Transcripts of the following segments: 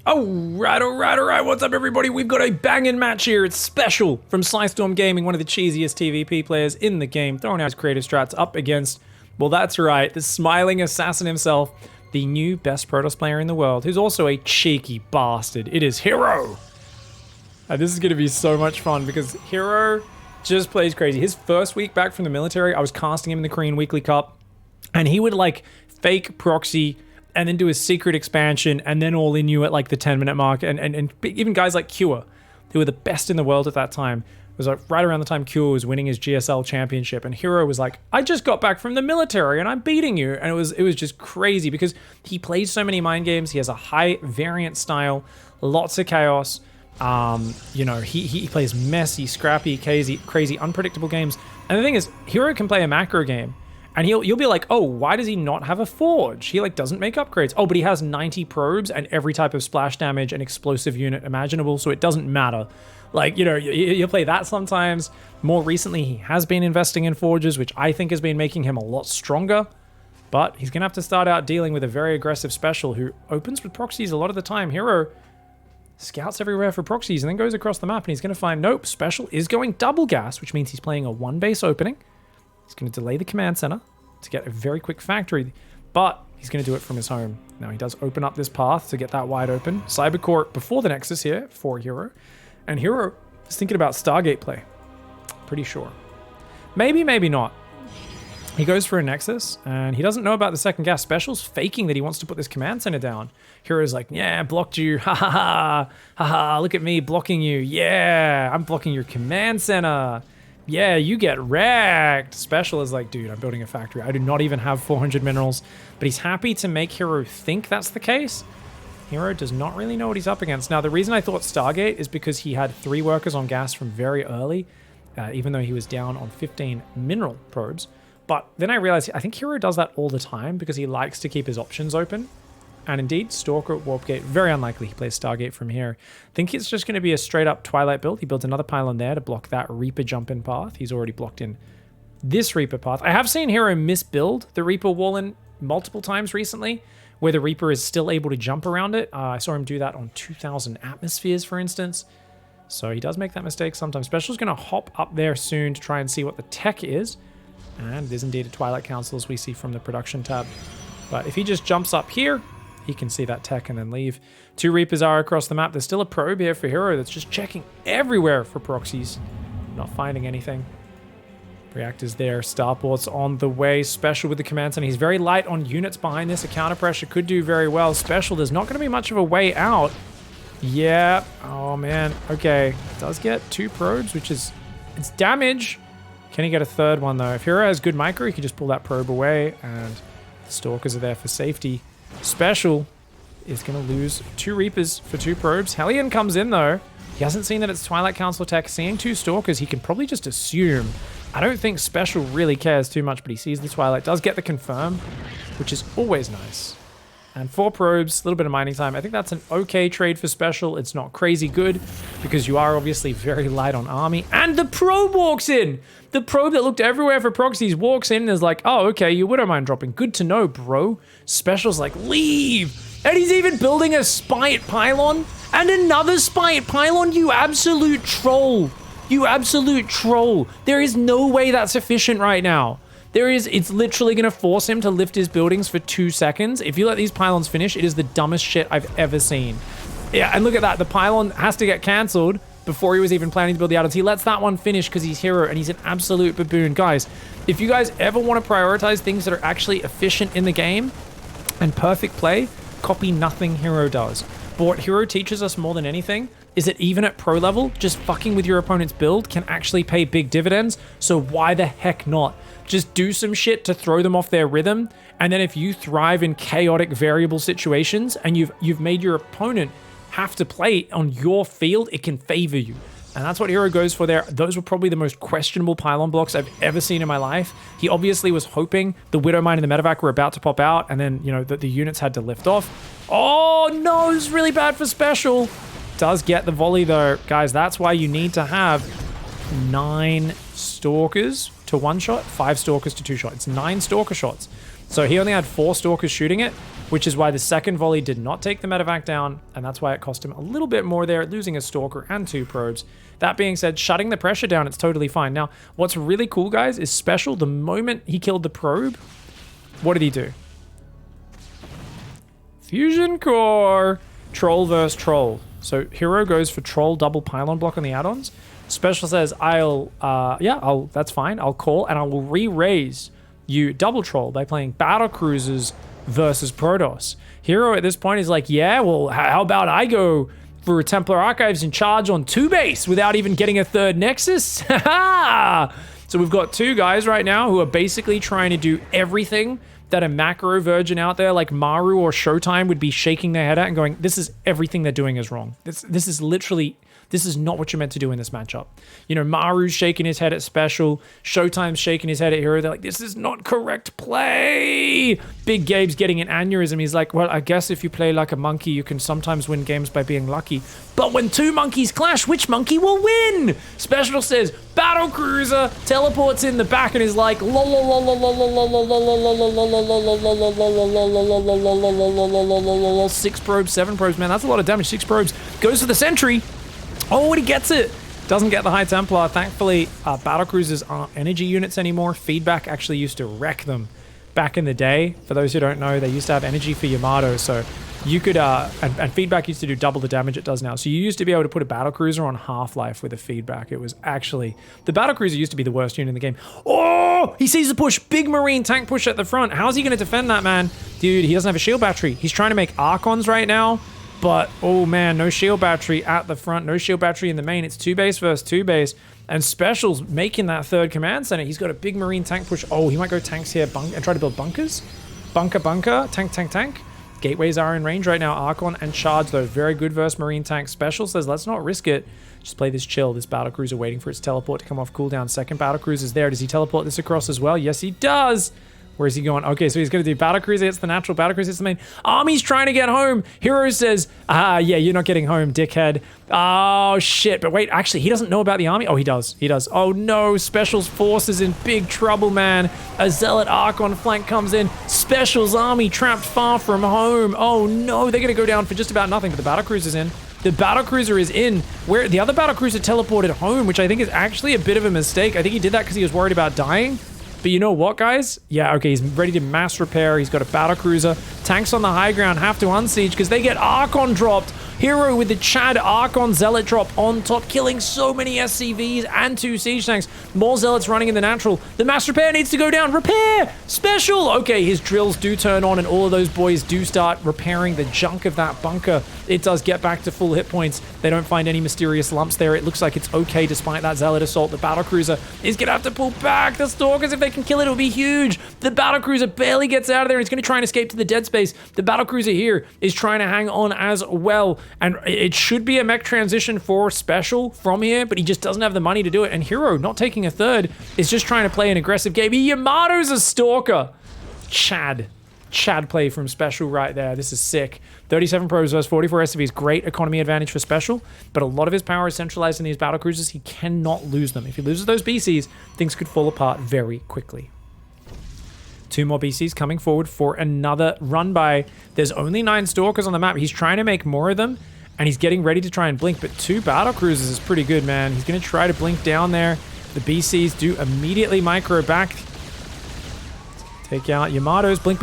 Alright. What's up, everybody? We've got a banging match here. It's special from Storm Gaming, one of the cheesiest TVP players in the game, throwing out his creative strats up against, well, that's right, the smiling assassin himself, the new best Protoss player in the world, who's also a cheeky bastard. It is Hero. This is going to be so much fun because Hero just plays crazy. His first week back from the military, I was casting him in the Korean Weekly Cup, and he would like fake proxy and then do a secret expansion, and then all in you at like the 10-minute mark. And even guys like Cure, who were the best in the world at that time, it was like right around the time Cure was winning his GSL championship, and Hero was like, I just got back from the military and I'm beating you. And it was just crazy because he plays so many mind games. He has a high variant style, lots of chaos. You know, he plays messy, scrappy, crazy, unpredictable games. And the thing is, Hero can play a macro game, and you'll be like, oh, why does he not have a forge? He like doesn't make upgrades. Oh, but he has 90 probes and every type of splash damage and explosive unit imaginable, so it doesn't matter. Like, you know, you play that sometimes. More recently, he has been investing in forges, which I think has been making him a lot stronger. But he's gonna have to start out dealing with a very aggressive special who opens with proxies a lot of the time. Hero scouts everywhere for proxies and then goes across the map, and he's gonna find, nope, special is going double gas, which means he's playing a one base opening. He's going to delay the command center to get a very quick factory, but he's going to do it from his home. Now, he does open up this path to get that wide open. Cybercore before the Nexus here for Hero. And Hero is thinking about Stargate play. Pretty sure. Maybe, maybe not. He goes for a Nexus, and he doesn't know about the second gas. Special's faking that he wants to put this command center down. Hero's like, yeah, blocked you. Ha ha ha. Ha ha, look at me blocking you. Yeah, I'm blocking your command center. Yeah, you get wrecked. Special is like, dude, I'm building a factory. I do not even have 400 minerals. But he's happy to make Hero think that's the case. Hero does not really know what he's up against. Now, the reason I thought Stargate is because he had 3 workers on gas from very early, even though he was down on 15 mineral probes. But then I realized I think Hero does that all the time because he likes to keep his options open. And indeed, Stalker at Warpgate, very unlikely he plays Stargate from here. I think it's just going to be a straight up Twilight build. He builds another pylon there to block that Reaper jump in path. He's already blocked in this Reaper path. I have seen Hero misbuild the Reaper wall in multiple times recently, where the Reaper is still able to jump around it. I saw him do that on 2000 atmospheres, for instance. So he does make that mistake sometimes. Special's going to hop up there soon to try and see what the tech is. And it is indeed a Twilight Council, as we see from the production tab. But if he just jumps up here, he can see that tech and then leave. 2 Reapers are across the map. There's still a probe here for Hero that's just checking everywhere for proxies. Not finding anything. Reactors there. Starport's on the way. Special with the command center. He's very light on units behind this. A counter pressure could do very well. Special, there's not going to be much of a way out. Yeah. Oh, man. Okay. Does get 2 probes, which is... it's damage. Can he get a third one, though? If Hero has good micro, he can just pull that probe away, and the Stalkers are there for safety. Special is going to lose 2 Reapers for 2 probes. Hellion comes in, though. He hasn't seen that it's Twilight Council tech. Seeing 2 Stalkers, he can probably just assume. I don't think Special really cares too much, but he sees the Twilight. Does get the confirm, which is always nice. And 4 probes, a little bit of mining time. I think that's an okay trade for Special. It's not crazy good because you are obviously very light on army. And the probe walks in! The probe that looked everywhere for proxies walks in and is like, oh, okay, you wouldn't mind dropping. Good to know, bro. Special's like, leave! And he's even building a Spite Pylon and another Spite Pylon, you absolute troll. You absolute troll. There is no way that's efficient right now. It's literally going to force him to lift his buildings for 2 seconds. If you let these pylons finish, it is the dumbest shit I've ever seen. Yeah, and look at that. The pylon has to get cancelled before he was even planning to build the others. He lets that one finish because he's Hero and he's an absolute baboon. Guys, if you guys ever want to prioritize things that are actually efficient in the game and perfect play, copy nothing Hero does. But what Hero teaches us more than anything is that even at pro level, just fucking with your opponent's build can actually pay big dividends. So why the heck not? Just do some shit to throw them off their rhythm. And then if you thrive in chaotic variable situations and you've made your opponent have to play on your field, it can favor you. And that's what Hero goes for there. Those were probably the most questionable pylon blocks I've ever seen in my life. He obviously was hoping the Widowmine and the Medevac were about to pop out, and then, you know, the units had to lift off. Oh, no, this is really bad for Special. Does get the volley, though. Guys, that's why you need to have 9 Stalkers to 1 shot, 5 Stalkers to 2 shot. It's 9 Stalker shots. So he only had 4 Stalkers shooting it, which is why the second volley did not take the medevac down, and that's why it cost him a little bit more there, losing a Stalker and 2 probes. That being said, shutting the pressure down, it's totally fine. Now, what's really cool, guys, is Special, the moment he killed the probe, what did he do? Fusion Core! Troll versus Troll. So Hero goes for Troll double Pylon block on the add-ons. Special says, that's fine. I'll call, and I will re-raise you double Troll by playing Battle Cruisers versus Protoss. Hero at this point is like, yeah, well, how about I go for Templar Archives and charge on 2 base without even getting a 3rd Nexus? So we've got 2 guys right now who are basically trying to do everything that a macro virgin out there like Maru or Showtime would be shaking their head at and going, this is everything they're doing is wrong. This is literally... This is not what you're meant to do in this matchup. You know, Maru's shaking his head at Special. Showtime's shaking his head at Hero. They're like, this is not correct play. Big Gabe's getting an aneurysm. He's like, well, I guess if you play like a monkey, you can sometimes win games by being lucky. But when 2 monkeys clash, which monkey will win? Special says, Battle Cruiser teleports in the back and is like, 6 probes, 7 probes, man. That's a lot of damage. 6 probes. Goes for the sentry. Oh, he gets it. Doesn't get the High Templar. Thankfully, battle cruisers aren't energy units anymore. Feedback actually used to wreck them back in the day. For those who don't know, they used to have energy for Yamato, so you could, and feedback used to do double the damage it does now. So you used to be able to put a battle cruiser on half-life with a feedback. It was actually, the battle cruiser used to be the worst unit in the game. Oh, he sees the push. Big Marine tank push at the front. How's he going to defend that, man? Dude, he doesn't have a shield battery. He's trying to make Archons right now. But, oh man, no shield battery at the front, no shield battery in the main. It's 2 base versus 2 base. And Special's making that 3rd command center. He's got a big Marine tank push. Oh, he might go tanks here and try to build bunkers. Bunker, tank. Gateways are in range right now. Archon and Charge, though. Very good versus Marine tank. Special says, let's not risk it. Just play this chill. This battle cruiser waiting for its teleport to come off cooldown. Second battle cruiser's there. Does he teleport this across as well? Yes, he does. Where is he going? Okay, so he's going to do battle cruiser. It's the natural battle cruiser. It's the main. Army's trying to get home. Hero says, yeah, you're not getting home, dickhead. Oh, shit. But wait, actually, he doesn't know about the army. Oh, he does. Oh, no. Special's force is in big trouble, man. A Zealot Archon flank comes in. Special's army trapped far from home. Oh, no. They're going to go down for just about nothing, but the battle cruiser's in. The battle cruiser is in. Where the other battle cruiser teleported home, which I think is actually a bit of a mistake. I think he did that because he was worried about dying. But you know what, guys? Yeah, okay, he's ready to mass repair. He's got a battle cruiser. Tanks on the high ground have to unsiege because they get Archon dropped. Hero with the Chad Archon Zealot drop on top, killing so many SCVs and 2 siege tanks. More Zealots running in the natural. The mass repair needs to go down. Repair! Special! Okay, his drills do turn on and all of those boys do start repairing the junk of that bunker. It does get back to full hit points. They don't find any mysterious lumps there. It looks like it's okay despite that Zealot assault. The battle cruiser is going to have to pull back. The Stalkers, if they can kill it, it'll be huge. The battle cruiser barely gets out of there. He's going to try and escape to the dead space. The battle cruiser here is trying to hang on as well. And it should be a mech transition for Special from here, but he just doesn't have the money to do it. And Hero, not taking a 3rd, is just trying to play an aggressive game. Yamato's a Stalker. Chad play from Special right there. This is sick. 37 probes versus 44 SCVs. Great economy advantage for Special, but a lot of his power is centralized in these battle cruisers. He cannot lose them. If he loses those BCs, things could fall apart very quickly. 2 more BCs coming forward for another run by. There's only 9 Stalkers on the map. He's trying to make more of them, and he's getting ready to try and blink, but 2 battle cruisers is pretty good, man. He's going to try to blink down there. The BCs do immediately micro back. Take out Yamato's blink.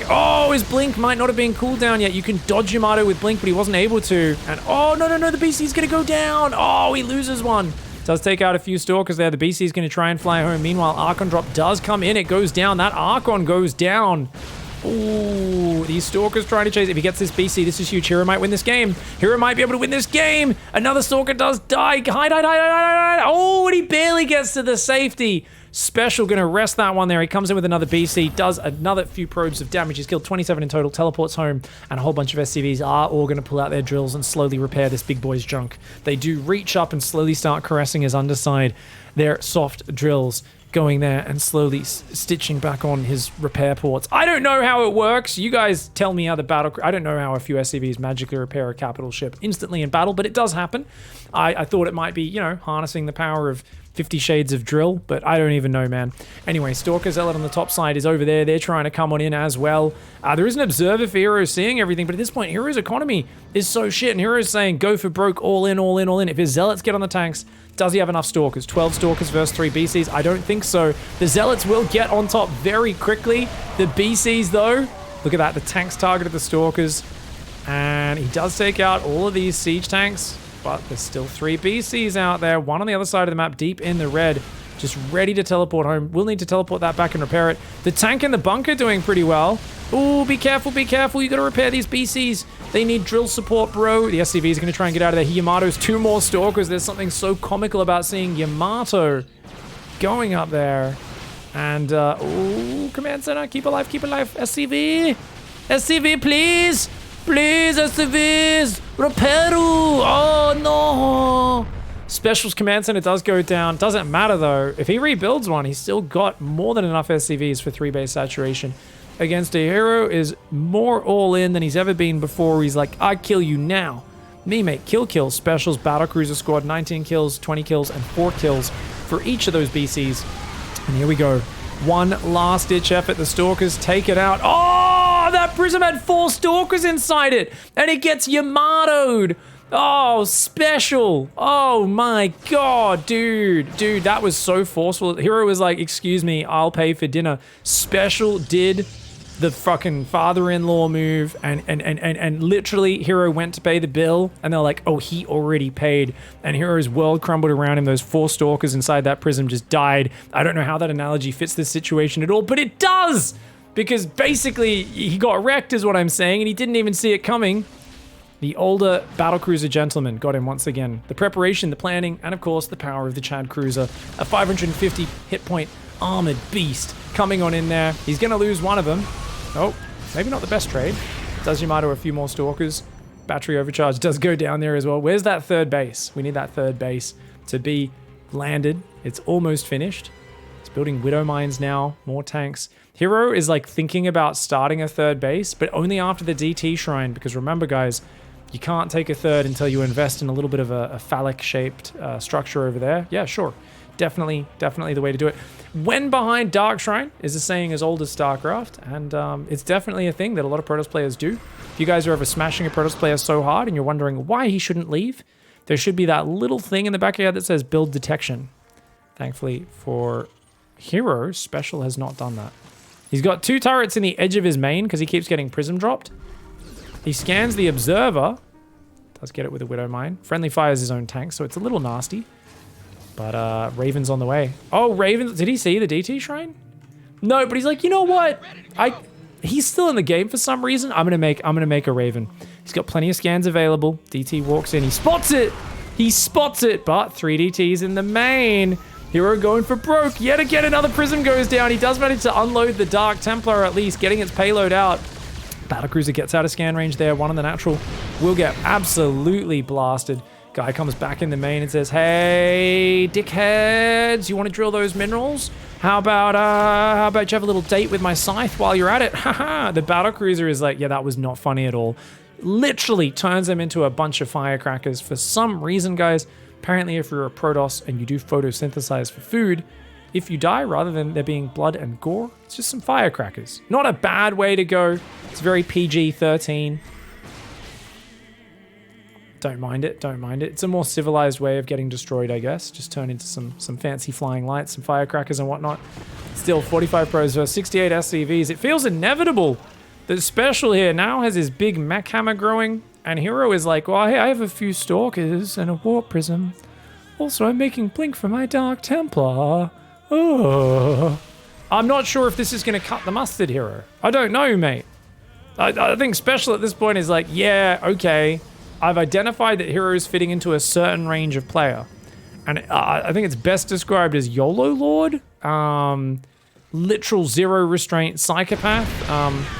Oh, his blink might not have been cooldown yet. You can dodge Yamato with blink, but he wasn't able to. And oh, no, the BC's going to go down. Oh, he loses one. Does take out a few Stalkers there. The BC's going to try and fly home. Meanwhile, Archon drop does come in. It goes down. That Archon goes down. Ooh, these Stalkers trying to chase. If he gets this BC, this is huge. Hero might win this game. Hero might be able to win this game. Another Stalker does die. Hide. Oh, and he barely gets to the safety. Special gonna rest that one there. He comes in with another BC, does another few probes of damage. He's killed 27 in total, teleports home, and a whole bunch of SCVs are all gonna pull out their drills and slowly repair this big boy's junk. They do reach up and slowly start caressing his underside. Their soft drills going there and slowly stitching back on his repair ports. I don't know how it works. You guys tell me how the battle... I don't know how a few SCVs magically repair a capital ship instantly in battle, but it does happen. I thought it might be, you know, harnessing the power of 50 Shades of Drill, but I don't even know, man. Anyway, Stalker Zealot on the top side is over there. They're trying to come on in as well. There is an observer for Hero seeing everything, but at this point, Hero's economy is so shit, and Hero's saying, go for broke, all in, all in, all in. If his Zealots get on the tanks, does he have enough Stalkers? 12 Stalkers versus 3 BCs? I don't think so. The Zealots will get on top very quickly. The BCs, though, look at that. The tanks targeted the Stalkers, and he does take out all of these siege tanks. But there's still 3 BCs out there. One on the other side of the map, deep in the red. Just ready to teleport home. We'll need to teleport that back and repair it. The tank in the bunker doing pretty well. Ooh, be careful, be careful. You got to repair these BCs. They need drill support, bro. The SCV is going to try and get out of there. Yamato's 2 more Stalkers. There's something so comical about seeing Yamato going up there. And, ooh, Command Center, keep alive, keep alive. SCV. SCV, please. Please, SCVs! Repair! Oh, no! Specials Command Center does go down. Doesn't matter, though. If he rebuilds one, he's still got more than enough SCVs for 3 base saturation. Against a hero is more all-in than he's ever been before. He's like, I kill you now. Me, mate. Kill. Specials Battlecruiser squad. 19 kills, 20 kills, and 4 kills for each of those BCs. And here we go. One last-ditch effort. The Stalkers take it out. Oh, that Prism had 4 Stalkers inside it. And it gets Yamato'd. Oh, special. Oh, my God, dude. Dude, that was so forceful. Hero was like, excuse me, I'll pay for dinner. Special did the fucking father-in-law move, and literally Hero went to pay the bill, and they're like, oh, he already paid, and Hero's world crumbled around him. Those 4 Stalkers inside that prism just died. I don't know how that analogy fits this situation at all, but it does, because basically he got wrecked is what I'm saying, and he didn't even see it coming. The older battlecruiser gentleman got him once again. The preparation, the planning, and of course the power of the Chad cruiser. A 550 hit point armored beast coming on in there. He's gonna lose one of them. Oh, maybe not the best trade. Does Yamato a few more Stalkers. Battery overcharge does go down there as well. Where's that third base? We need that third base to be landed. It's almost finished. It's building Widow Mines now. More tanks. Hero is like thinking about starting a third base, but only after the DT shrine, because remember guys, you can't take a third until you invest in a little bit of a phallic-shaped structure over there. Yeah, sure. Definitely the way to do it. When behind Dark Shrine is a saying as old as StarCraft, and it's definitely a thing that a lot of Protoss players do. If you guys are ever smashing a Protoss player so hard and you're wondering why he shouldn't leave, there should be that little thing in the back of your head that says build detection. Thankfully for Hero, Special has not done that. He's got 2 turrets in the edge of his main because he keeps getting prism dropped. He scans the Observer. Does get it with a Widow Mine. Friendly fires his own tank, so it's a little nasty. But Raven's on the way. Oh, Raven, did he see the DT shrine? No, but he's like, you know what? He's still in the game for some reason. I'm gonna make a Raven. He's got plenty of scans available. DT walks in, he spots it! He spots it, but 3 DTs in the main. Hero going for broke. Yet again, another prism goes down. He does manage to unload the Dark Templar at least, getting its payload out. Battlecruiser gets out of scan range there. One on the natural will get absolutely blasted. Guy comes back in the main and says, hey, dickheads, you want to drill those minerals? How about you have a little date with my scythe while you're at it? Haha. The battlecruiser is like, yeah, that was not funny at all. Literally turns them into a bunch of firecrackers for some reason, guys. Apparently, if you're a Protoss and you do photosynthesize for food, if you die, rather than there being blood and gore, it's just some firecrackers. Not a bad way to go. It's very PG-13. Don't mind it, don't mind it. It's a more civilized way of getting destroyed, I guess. Just turn into some fancy flying lights, some firecrackers and whatnot. Still, 45 pros versus 68 SCVs. It feels inevitable that Special here now has his big mech hammer growing, and Hero is like, well, hey, I have a few Stalkers and a Warp Prism. Also, I'm making Blink for my Dark Templar. Oh. I'm not sure if this is going to cut the mustard, Hero. I don't know, mate. I think Special at this point is like, yeah, okay. I've identified that Hero is fitting into a certain range of player. And I think it's best described as YOLO Lord, literal zero restraint psychopath,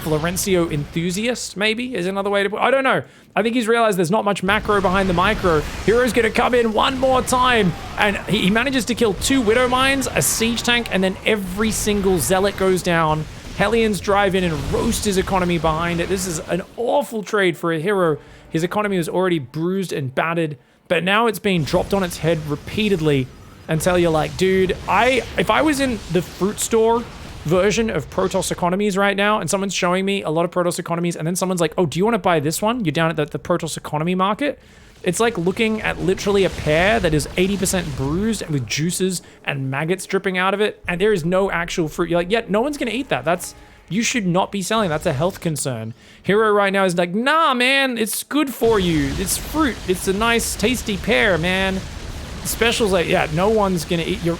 Florencio enthusiast, maybe, is another way to put it. I don't know. I think he's realized there's not much macro behind the micro. Hero's going to come in one more time, and he manages to kill 2 Widow Mines, a siege tank, and then every single Zealot goes down. Hellions drive in and roast his economy behind it. This is an awful trade for a Hero. His economy was already bruised and battered, but now it's being dropped on its head repeatedly. until you're like, dude, if I was in the fruit store version of Protoss economies right now, and someone's showing me a lot of Protoss economies, and then someone's like, oh, do you want to buy this one? You're down at the Protoss economy market. It's like looking at literally a pear that is 80% bruised with juices and maggots dripping out of it, and there is no actual fruit. You're like, yeah, no one's gonna eat that. You should not be selling. That's a health concern. Hero right now is like, nah, man, it's good for you. It's fruit. It's a nice, tasty pear, man. Special's like, yeah, no one's gonna eat you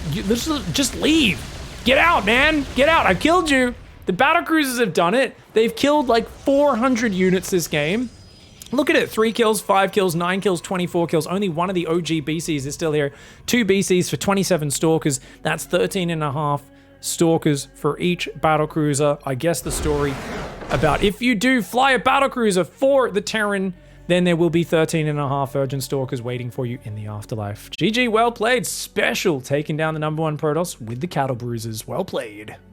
just leave. Get out, man. Get out. I killed you. The battle cruisers have done it. They've killed like 400 units this game. Look at it. 3 kills, 5 kills, 9 kills, 24 kills. Only one of the OG BCs is still here. 2 BCs for 27 Stalkers. That's 13 and a half Stalkers for each battle cruiser. I guess the story about if you do fly a battle cruiser for the Terran, then there will be 13 and a half Virgin Stalkers waiting for you in the afterlife. GG, well played. Special taking down the #1 Protoss with the Cattle Bruisers. Well played.